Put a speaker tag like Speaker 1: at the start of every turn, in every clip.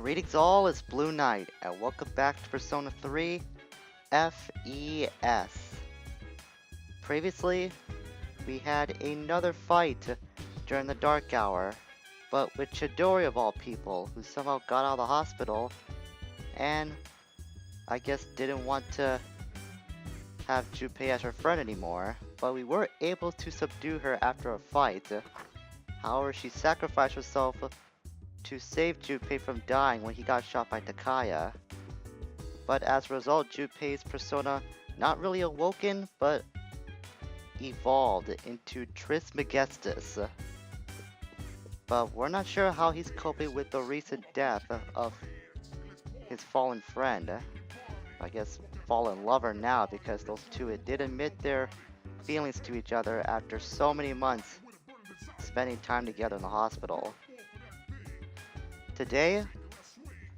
Speaker 1: Greetings all, it's Blue Knight, and welcome back to Persona 3 FES. Previously, we had another fight during the dark hour, but with Chidori of all people, who somehow got out of the hospital, and I guess didn't want to have Junpei as her friend anymore, but we were able to subdue her after a fight. However, she sacrificed herself to save Junpei from dying when he got shot by Takaya. But as a result, Junpei's persona not really awoken, but evolved into Trismegistus. But we're not sure how he's coping with the recent death of his fallen friend. I guess fallen lover now, because those two did admit their feelings to each other after so many months spending time together in the hospital. Today,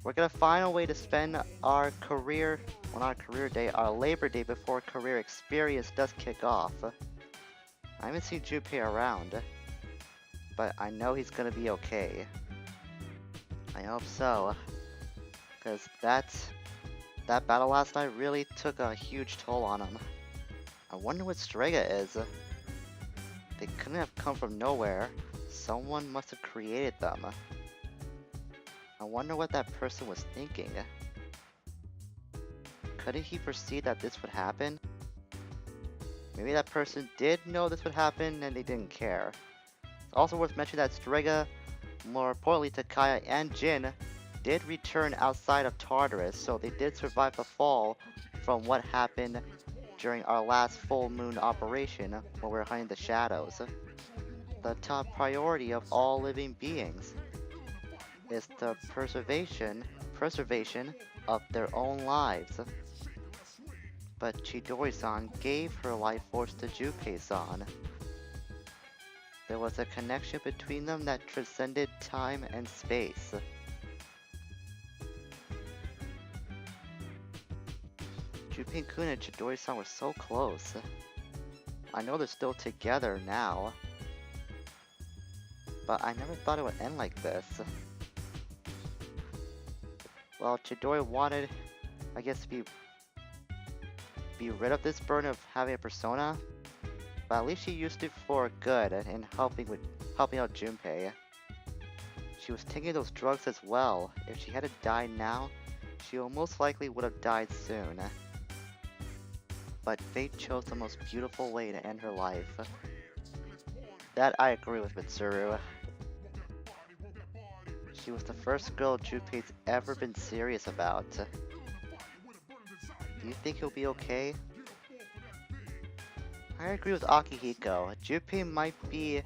Speaker 1: we're gonna find a way to spend our career, well, not career day, our labor day before career experience does kick off. I haven't seen Junpei around, but I know he's gonna be okay. I hope so, because that battle last night really took a huge toll on him. I wonder what Strega is. They couldn't have come from nowhere. Someone must have created them. I wonder what that person was thinking. Couldn't he foresee that this would happen? Maybe that person did know this would happen and they didn't care. It's also worth mentioning that Strega, more importantly Takaya and Jin, did return outside of Tartarus, so they did survive the fall from what happened during our last full moon operation when we were hunting the shadows. The top priority of all living beings is the preservation of their own lives. But Chidori-san gave her life force to Junpei-san. There was a connection between them that transcended time and space. Junpei-kun and Chidori-san were so close. I know they're still together now, but I never thought it would end like this. Well, Chidori wanted, I guess, to be rid of this burden of having a persona, but at least she used it for good in helping out Junpei. She was taking those drugs as well. If she had to die now, she most likely would have died soon. But fate chose the most beautiful way to end her life. That I agree with Mitsuru. She was the first girl Junpei's ever been serious about. Do you think he'll be okay? I agree with Akihiko. Junpei might be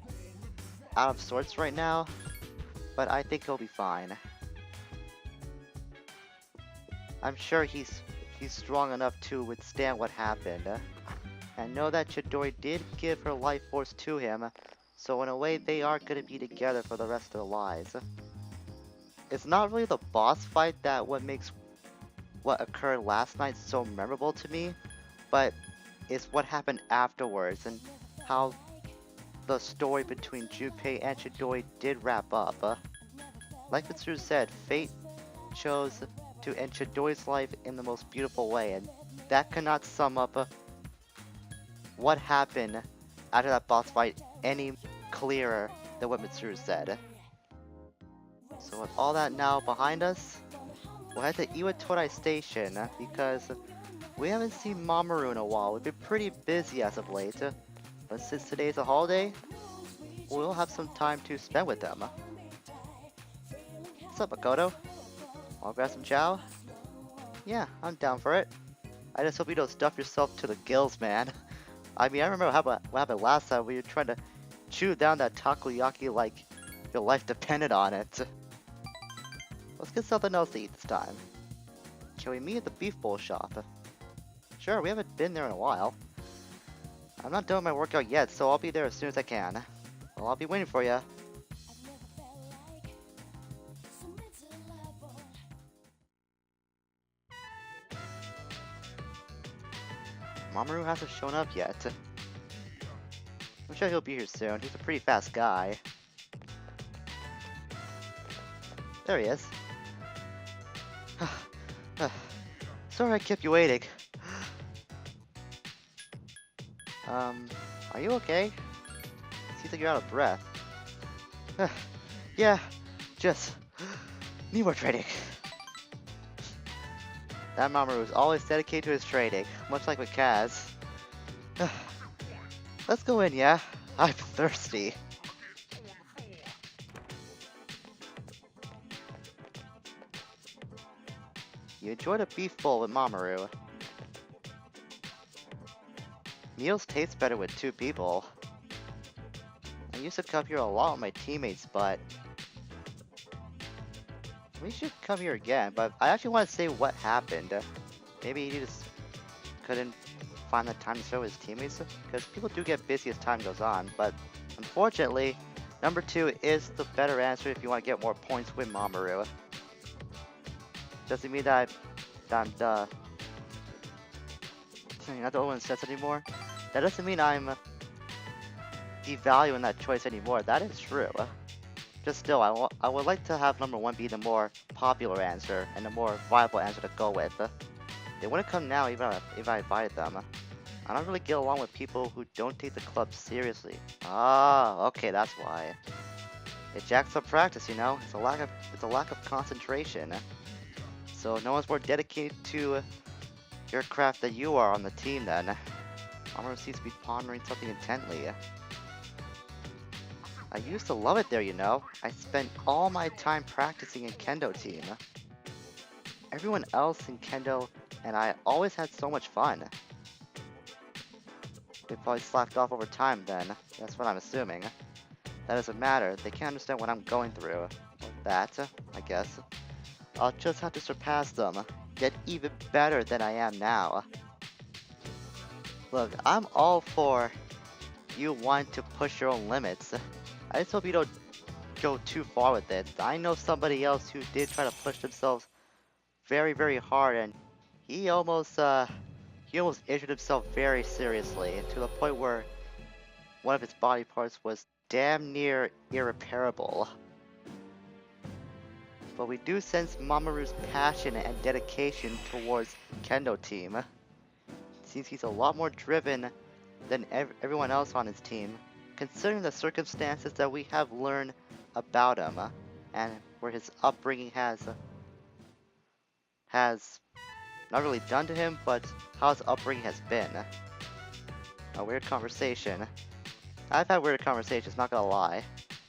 Speaker 1: out of sorts right now, but I think he'll be fine. I'm sure he's strong enough to withstand what happened. And know that Chidori did give her life force to him, so in a way they are gonna be together for the rest of their lives. It's not really the boss fight that makes what occurred last night so memorable to me, but it's what happened afterwards and how the story between Junpei and Chidori did wrap up. Like Mitsuru said, fate chose to end Chidori's life in the most beautiful way, and that cannot sum up what happened after that boss fight any clearer than what Mitsuru said. So with all that now behind us, we'll head to Iwatodai Station because we haven't seen Mamoru in a while. We've been pretty busy as of late, but since today's a holiday, we'll have some time to spend with them. What's up, Makoto? Wanna grab some chow? Yeah, I'm down for it. I just hope you don't stuff yourself to the gills, man. I mean, I remember what happened last time when you were trying to chew down that takoyaki like your life depended on it. Let's get something else to eat this time. Can we meet at the beef bowl shop? Sure, we haven't been there in a while. I'm not done my workout yet, so I'll be there as soon as I can. Well, I'll be waiting for you. Mamoru hasn't shown up yet. I'm sure he'll be here soon. He's a pretty fast guy. There he is. Sorry I kept you waiting. Are you okay? Seems like you're out of breath. Yeah, just need more training. That Mamoru is always dedicated to his training, much like with Kaz. Let's go in, yeah? I'm thirsty. You enjoyed a beef bowl with Mamoru. Meals taste better with 2 people. I used to come here a lot with my teammates, but we should come here again. But I actually want to say what happened. Maybe he just couldn't find the time to show his teammates, because people do get busy as time goes on. But unfortunately, number 2 is the better answer if you want to get more points with Mamoru. Doesn't mean that I'm not the only one that says anymore. That doesn't mean I'm devaluing that choice anymore. That is true. Just still, I would like to have number 1 be the more popular answer and the more viable answer to go with. They wouldn't come now even if I invited them. I don't really get along with people who don't take the club seriously. Ah, okay, that's why. It jacks up practice, you know. It's a lack of concentration. So no one's more dedicated to your craft than you are on the team then. Mamoru seems to be pondering something intently. I used to love it there, you know. I spent all my time practicing in Kendo team. Everyone else in Kendo and I always had so much fun. They probably slacked off over time then. That's what I'm assuming. That doesn't matter. They can't understand what I'm going through. That, I guess. I'll just have to surpass them. Get even better than I am now. Look, I'm all for you wanting to push your own limits. I just hope you don't go too far with it. I know somebody else who did try to push themselves very, very hard, and he almost injured himself very seriously, to the point where one of his body parts was damn near irreparable. But we do sense Mamoru's passion and dedication towards Kendo team. It seems he's a lot more driven than everyone else on his team, considering the circumstances that we have learned about him, and where his upbringing has not really done to him, but how his upbringing has been. A weird conversation. I've had weird conversations, not gonna lie.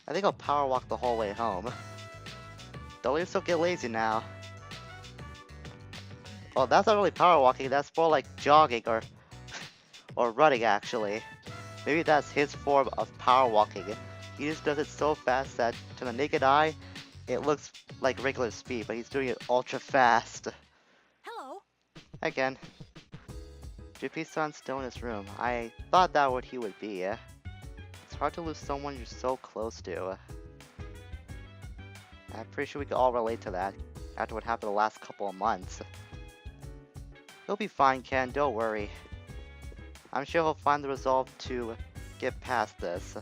Speaker 1: I think I'll power walk the whole way home. Don't let yourself get lazy now. Well, that's not really power walking, that's more like jogging or running actually. Maybe that's his form of power walking. He just does it so fast that to the naked eye, it looks like regular speed, but he's doing it ultra fast.
Speaker 2: Hello.
Speaker 1: Again. Junpei-san's still in his room. I thought that what he would be. It's hard to lose someone you're so close to. I'm pretty sure we could all relate to that after what happened the last couple of months. He'll be fine, Ken, don't worry. I'm sure he'll find the resolve to get past this.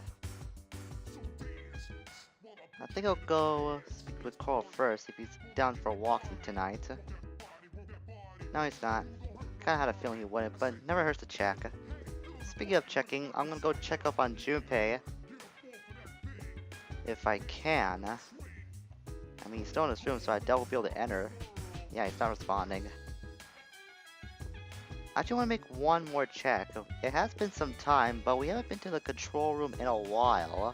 Speaker 1: I think I'll go speak with Coral first if he's down for walking tonight. No, he's not. Kinda had a feeling he wouldn't, but never hurts to check. Speaking of checking, I'm gonna go check up on Junpei. If I can. I mean, he's still in his room, so I doubt we'll be able to enter. Yeah, he's not responding. I actually want to make one more check. It has been some time, but we haven't been to the control room in a while.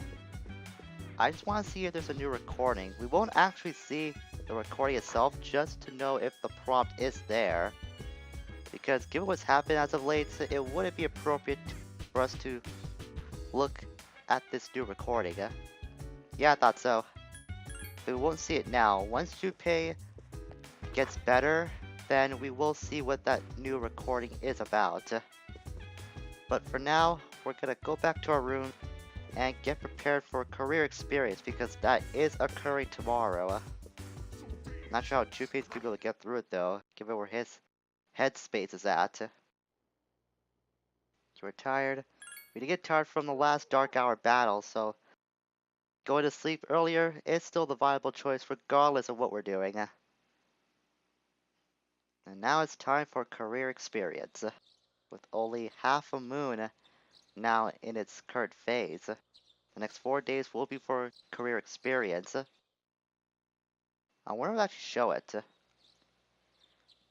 Speaker 1: I just want to see if there's a new recording. We won't actually see the recording itself, just to know if the prompt is there. Because given what's happened as of late, it wouldn't be appropriate for us to look at this new recording. Yeah, I thought so. We won't see it now. Once Junpei gets better, then we will see what that new recording is about. But for now, we're gonna go back to our room and get prepared for a career experience, because that is occurring tomorrow. Not sure how Junpei's gonna be able to get through it though, given where his headspace is at. You're tired. We did get tired from the last dark hour battle, so going to sleep earlier is still the viable choice regardless of what we're doing. And now it's time for career experience. With only half a moon now in its current phase, the next 4 days will be for career experience. I wonder if I should show it.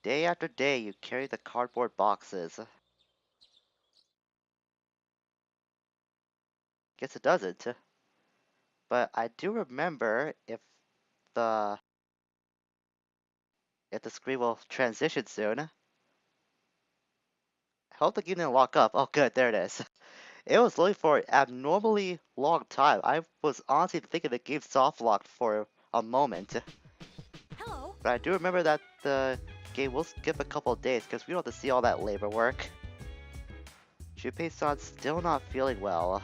Speaker 1: Day after day, you carry the cardboard boxes. Guess it doesn't. But I do remember the if the screen will transition soon. I hope the game didn't lock up. Oh good, there it is. It was loading for an abnormally long time. I was honestly thinking the game soft locked for a moment.
Speaker 2: Hello.
Speaker 1: But I do remember that the game will skip a couple of days because we don't have to see all that labor work. Junpei-san's still not feeling well.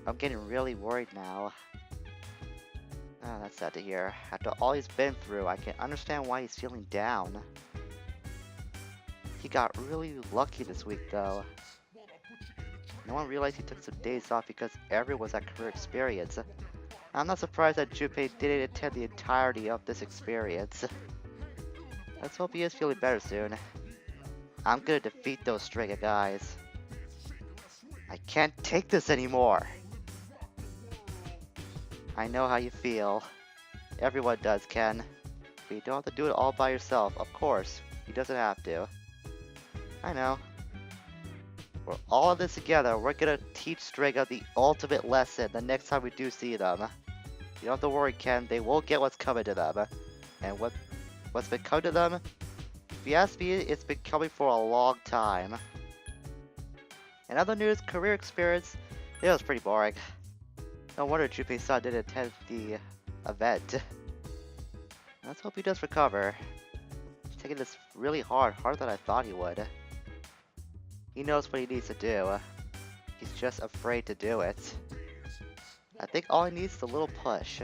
Speaker 1: I'm getting really worried now. Ah, that's sad to hear. After all he's been through, I can understand why he's feeling down. He got really lucky this week though. No one realized he took some days off because everyone was at career experience. I'm not surprised that Junpei didn't attend the entirety of this experience. Let's hope he is feeling better soon. I'm gonna defeat those string of guys. I can't take this anymore. I know how you feel. Everyone does, Ken. But you don't have to do it all by yourself, of course. He doesn't have to. I know. We're all in this together. We're gonna teach Strega the ultimate lesson the next time we do see them. You don't have to worry, Ken. They will get what's coming to them. And what's been coming to them? If you ask me, it's been coming for a long time. In other news, career experience, it was pretty boring. No wonder Junpei-san didn't attend the event. Let's hope he does recover. He's taking this really harder than I thought he would. He knows what he needs to do. He's just afraid to do it. I think all he needs is a little push.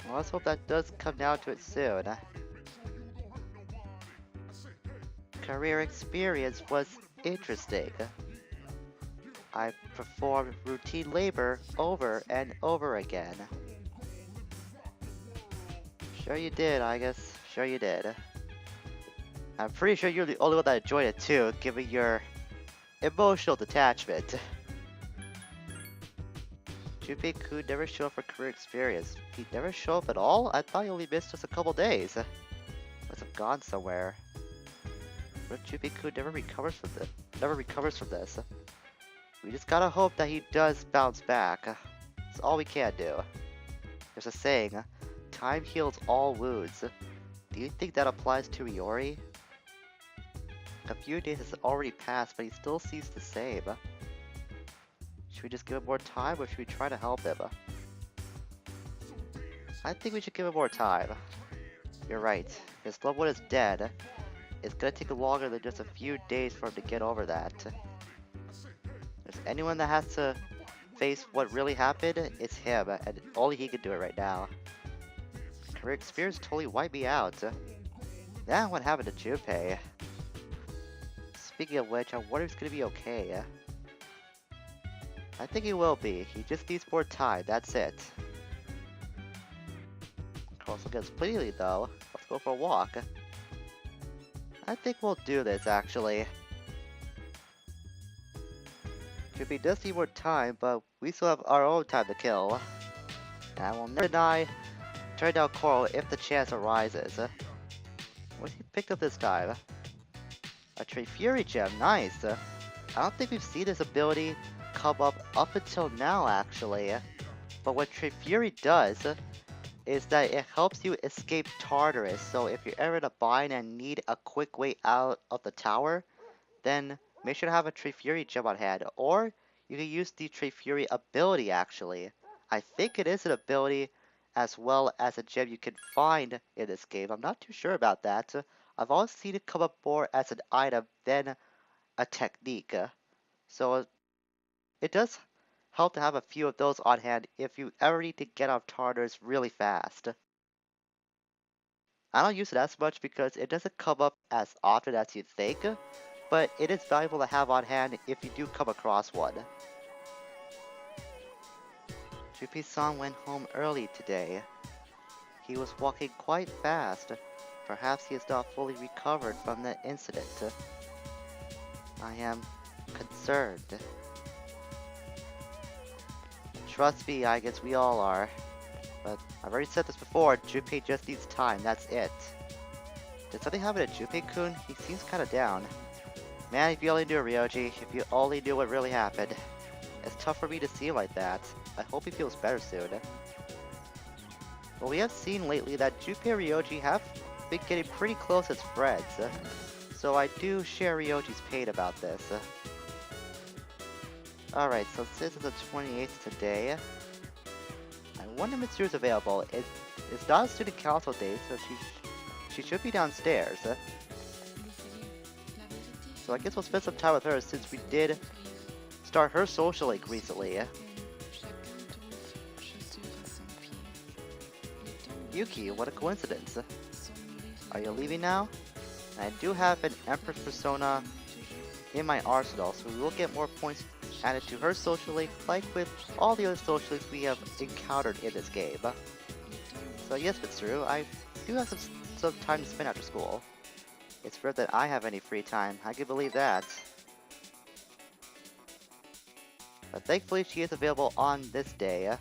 Speaker 1: Well, let's hope that does come down to it soon. Career experience was interesting. I performed routine labor over and over again. Sure you did, I guess. Sure you did. I'm pretty sure you're the only one that enjoyed it too, given your emotional detachment. Junpei-kun never showed up for career experience. He never showed up at all? I thought he only missed just a couple days. Must have gone somewhere. But Junpei-kun never recovers from this. We just gotta hope that he does bounce back. That's all we can do. There's a saying, time heals all wounds. Do you think that applies to Iori? A few days has already passed, but he still seems the same. Should we just give him more time, or should we try to help him? I think we should give him more time. You're right. His loved one is dead. It's gonna take longer than just a few days for him to get over that. If there's anyone that has to face what really happened, it's him, and only he can do it right now. Career experience totally wiped me out. Now what happened to Junpei? Speaking of which, I wonder if he's gonna be okay. I think he will be. He just needs more time, that's it. Carlos gets plenty though. Let's go for a walk. I think we'll do this actually. Junpei does need more time, but we still have our own time to kill. And I will never deny turn down Coral if the chance arises. What did he pick up this time? A Tree Fury gem, nice. I don't think we've seen this ability come up until now actually. But what Tree Fury does is that it helps you escape Tartarus. So if you're ever in a bind and need a quick way out of the tower, then make sure to have a Tree Fury gem on hand. Or you can use the Tree Fury ability actually. I think it is an ability as well as a gem you can find in this game. I'm not too sure about that. I've always seen it come up more as an item than a technique. So it does help to have a few of those on hand if you ever need to get off Tartarus really fast. I don't use it as much because it doesn't come up as often as you'd think, but it is valuable to have on hand if you do come across one. Junpei-san went home early today. He was walking quite fast. Perhaps he is not fully recovered from that incident. I am concerned. Trust me, I guess we all are. But I've already said this before, Junpei just needs time, that's it. Did something happen to Junpei-kun? He seems kinda down. Man, if you only knew, Ryoji, if you only knew what really happened. It's tough for me to see him like that. I hope he feels better soon. Well, we have seen lately that Junpei and Ryoji have been getting pretty close as friends. So I do share Ryoji's pain about this. Alright, so since it's the 28th today, I wonder if Mitsuru's available. It's not a student council day, so she should be downstairs. So I guess we'll spend some time with her since we did start her social link recently. Yuki, what a coincidence. Are you leaving now? I do have an Empress persona in my arsenal, so we will get more points added to her social link, like with all the other social links we have encountered in this game. So yes, Mitsuru, I do have some time to spend after school. It's rare that I have any free time, I can believe that. But thankfully she is available on this day.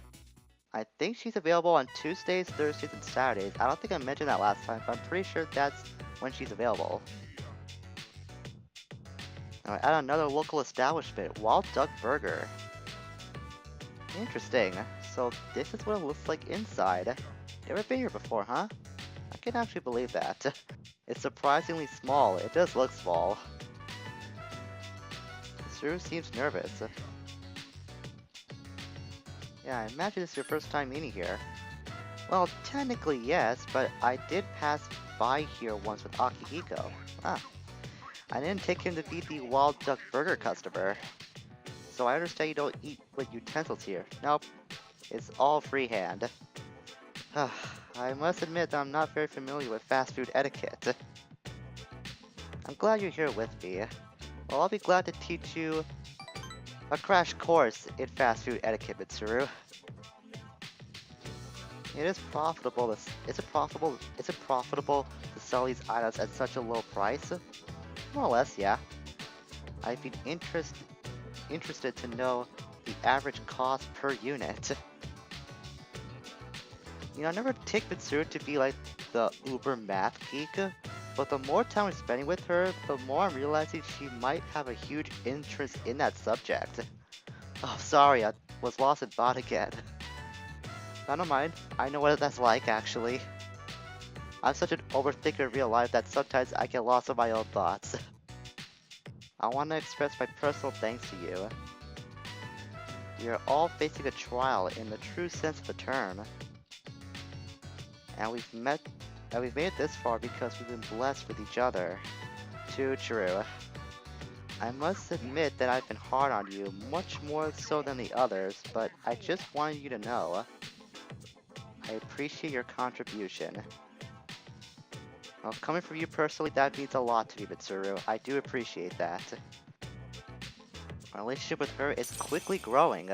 Speaker 1: I think she's available on Tuesdays, Thursdays, and Saturdays. I don't think I mentioned that last time, but I'm pretty sure that's when she's available. Now at another local establishment, Wild Duck Burger. Interesting. So this is what it looks like inside. Never been here before, huh? I can actually believe that. It's surprisingly small. It does look small. Suru seems nervous. Yeah, I imagine it's your first time eating here. Well, technically yes, but I did pass by here once with Akihiko. Ah. I didn't take him to be the Wild Duck Burger customer. So I understand you don't eat with utensils here. Nope. It's all freehand. I must admit that I'm not very familiar with fast food etiquette. I'm glad you're here with me. Well, I'll be glad to teach you a crash course in fast food etiquette, Mitsuru. Is it profitable to sell these items at such a low price? More or less, yeah. I'd be interested to know the average cost per unit. You know, I never take Mitsuru to be like the uber math geek, but the more time I'm spending with her, the more I'm realizing she might have a huge interest in that subject. Oh, sorry, I was lost in thought again. I don't mind. I know what that's like, actually. I'm such an overthinker in real life that sometimes I get lost in my own thoughts. I want to express my personal thanks to you. We are all facing a trial in the true sense of the term. And we've made it this far because we've been blessed with each other. Too true. I must admit that I've been hard on you, much more so than the others, but I just wanted you to know. I appreciate your contribution. Well, coming from you personally, that means a lot to me, Mitsuru. I do appreciate that. Our relationship with her is quickly growing.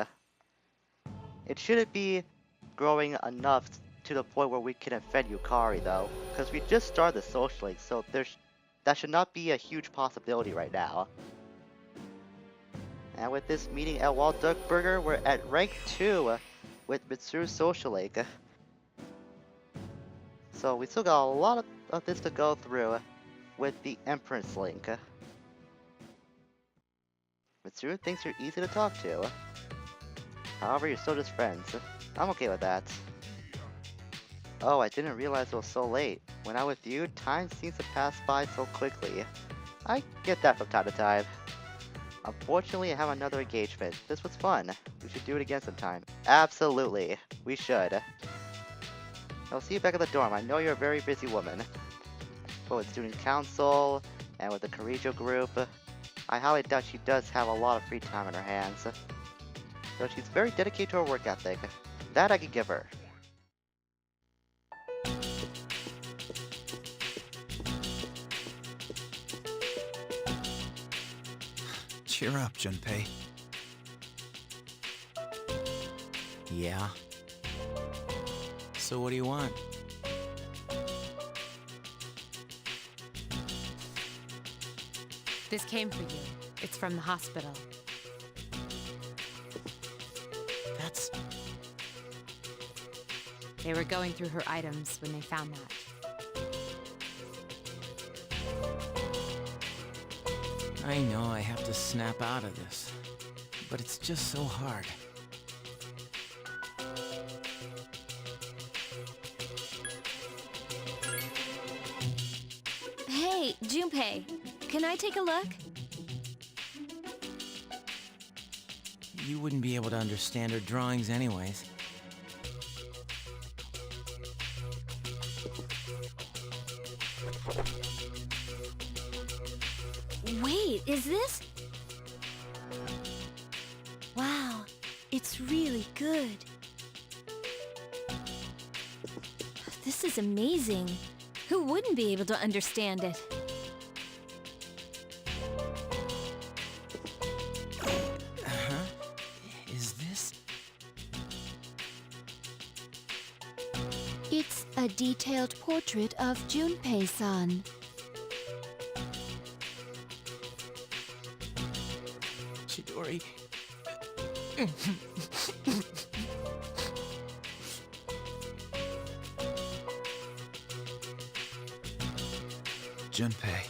Speaker 1: It shouldn't be growing enough to the point where we can offend Yukari, though, because we just started the social link, so that should not be a huge possibility right now. And with this meeting at Wild Duck Burger, we're at rank 2 with Mitsuru's social link. So we still got a lot of this to go through with the Empress link. Mitsuru thinks you're easy to talk to. However, you're still just friends. I'm okay with that. Oh, I didn't realize it was so late. When I'm with you, time seems to pass by so quickly. I get that from time to time. Unfortunately, I have another engagement. This was fun. We should do it again sometime. Absolutely. We should. I'll see you back at the dorm. I know you're a very busy woman. But with student council, and with the Karijo group, I highly doubt she does have a lot of free time on her hands. Though she's very dedicated to her work ethic. That I can give her.
Speaker 2: Cheer up, Junpei. Yeah? So what do you want?
Speaker 3: This came for you. It's from the hospital.
Speaker 2: That's...
Speaker 3: They were going through her items when they found that.
Speaker 2: I know I have to snap out of this, but it's just so hard.
Speaker 4: Hey, Junpei, can I take a look?
Speaker 2: You wouldn't be able to understand her drawings anyways.
Speaker 4: Wait, is this? Wow, it's really good. This is amazing. Who wouldn't be able to understand it?
Speaker 2: Uh-huh. Is this...
Speaker 4: It's a detailed portrait of Junpei-san.
Speaker 2: Chidori... Junpei.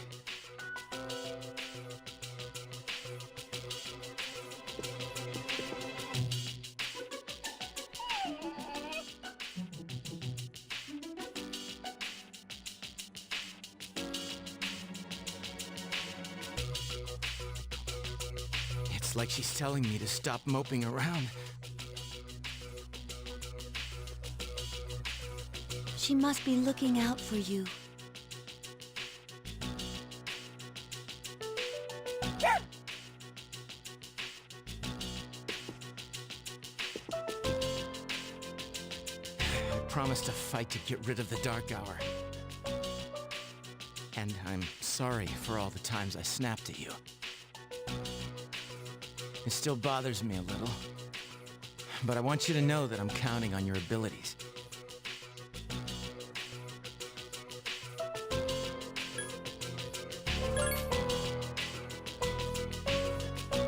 Speaker 2: It's like she's telling me to stop moping around.
Speaker 4: She must be looking out for you.
Speaker 2: I promised to fight to get rid of the Dark Hour. And I'm sorry for all the times I snapped at you. It still bothers me a little. But I want you to know that I'm counting on your abilities.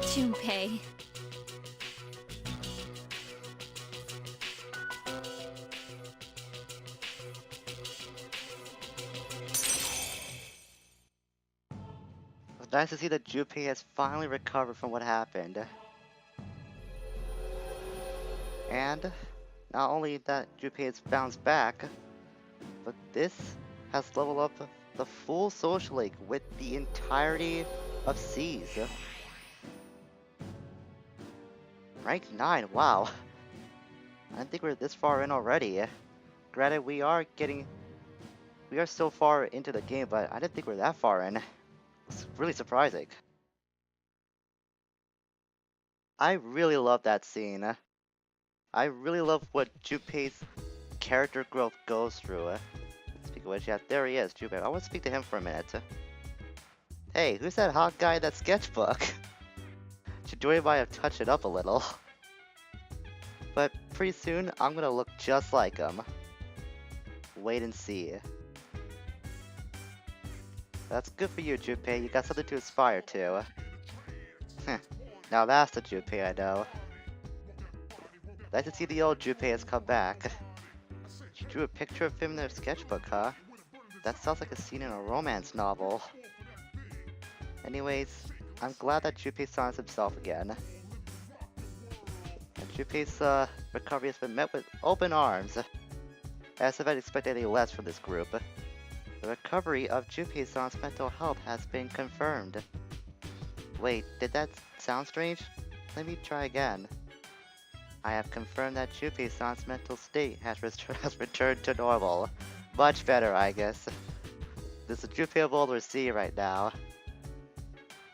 Speaker 4: Junpei.
Speaker 1: It's nice to see that Junpei has finally recovered from what happened. And not only that Junpei has bounced back, but this has leveled up the full social league with the entirety of C's. Rank 9, wow. I didn't think we were this far in already. Granted, we are so far into the game, but I didn't think we were that far in. It's really surprising. I really love that scene. I really love what Junpei's character growth goes through. Speaking of which, yeah, there he is, Junpei. I want to speak to him for a minute. Hey, who's that hot guy in that sketchbook? Chidori might have touched it up a little. But pretty soon, I'm gonna look just like him. Wait and see. That's good for you, Junpei. You got something to aspire to. Now that's the Junpei I know. Nice to see the old Junpei has come back. She drew a picture of him in their sketchbook, huh? That sounds like a scene in a romance novel. Anyways, I'm glad that Junpei finds himself again. And Junpei's recovery has been met with open arms. As if I'd expect any less from this group. The recovery of Junpei-san's mental health has been confirmed. Wait, did that sound strange? Let me try again. I have confirmed that Junpei-san's mental state has returned to normal. Much better, I guess. This is Junpei of old we're seeing right now.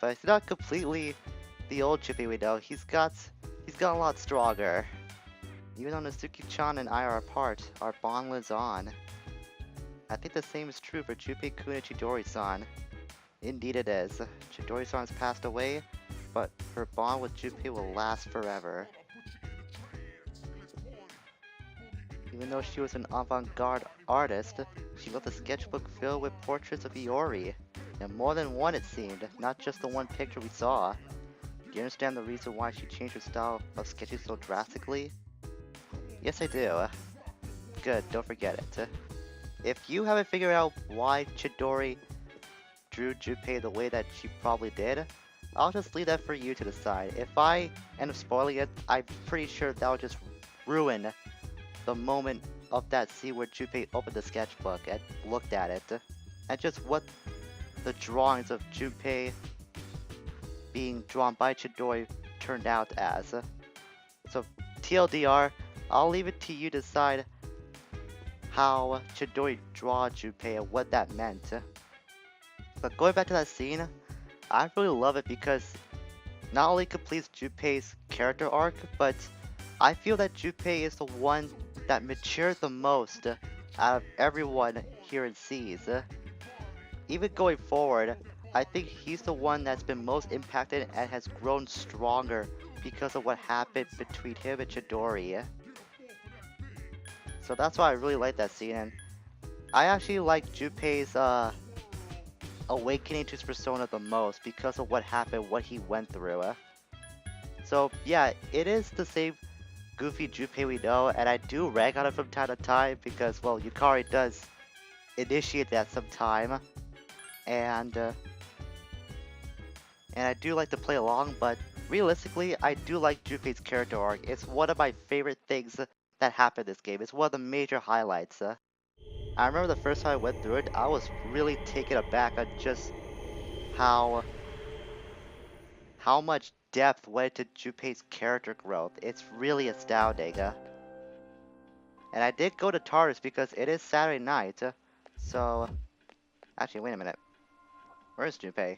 Speaker 1: But it's not completely the old Junpei we know. He's gotten a lot stronger. Even though Natsuki-chan and I are apart, our bond lives on. I think the same is true for Junpei-kun and Chidori-san. Indeed it is. Chidori-san has passed away, but her bond with Junpei will last forever. Even though she was an avant-garde artist, she left a sketchbook filled with portraits of Iori. And more than one, it seemed, not just the one picture we saw. Do you understand the reason why she changed her style of sketching so drastically? Yes, I do. Good, don't forget it. If you haven't figured out why Chidori drew Junpei the way that she probably did, I'll just leave that for you to decide. If I end up spoiling it, I'm pretty sure that'll just ruin the moment of that scene where Junpei opened the sketchbook and looked at it, and just what the drawings of Junpei being drawn by Chidori turned out as. So TLDR, I'll leave it to you to decide how Chidori draw Junpei and what that meant. But going back to that scene, I really love it because not only completes Junpei's character arc, but I feel that Junpei is the one that matured the most out of everyone here in Seas. Even going forward, I think he's the one that's been most impacted and has grown stronger because of what happened between him and Chidori. So that's why I really like that scene, and I actually like Junpei's awakening to his persona the most because of what happened, what he went through. So yeah, it is the same goofy Junpei we know, and I do rag on it from time to time because, well, Yukari does initiate that sometime, and I do like to play along, but realistically, I do like Junpei's character arc. It's one of my favorite things that happened in this game. It's one of the major highlights. I remember the first time I went through it, I was really taken aback at just how much depth went into Junpei's character growth. It's really astounding. And I did go to Tartarus because it is Saturday night, so... Actually, wait a minute. Where's Junpei?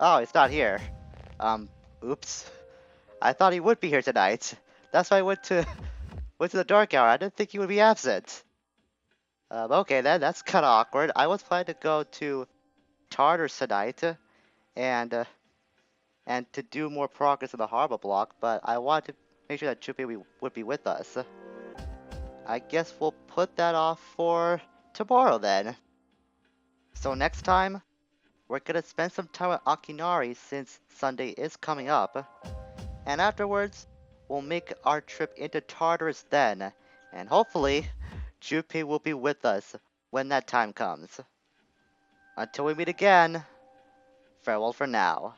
Speaker 1: Oh, it's not here. Oops. I thought he would be here tonight. That's why I went to the dark hour. I didn't think he would be absent. Okay then, that's kinda awkward. I was planning to go to Tartarus tonight, and to do more progress in the harbor block, but I wanted to make sure that Junpei would be with us. I guess we'll put that off for tomorrow then. So next time, we're gonna spend some time with Akinari since Sunday is coming up. And afterwards, we'll make our trip into Tartarus then. And hopefully, Junpei will be with us when that time comes. Until we meet again, farewell for now.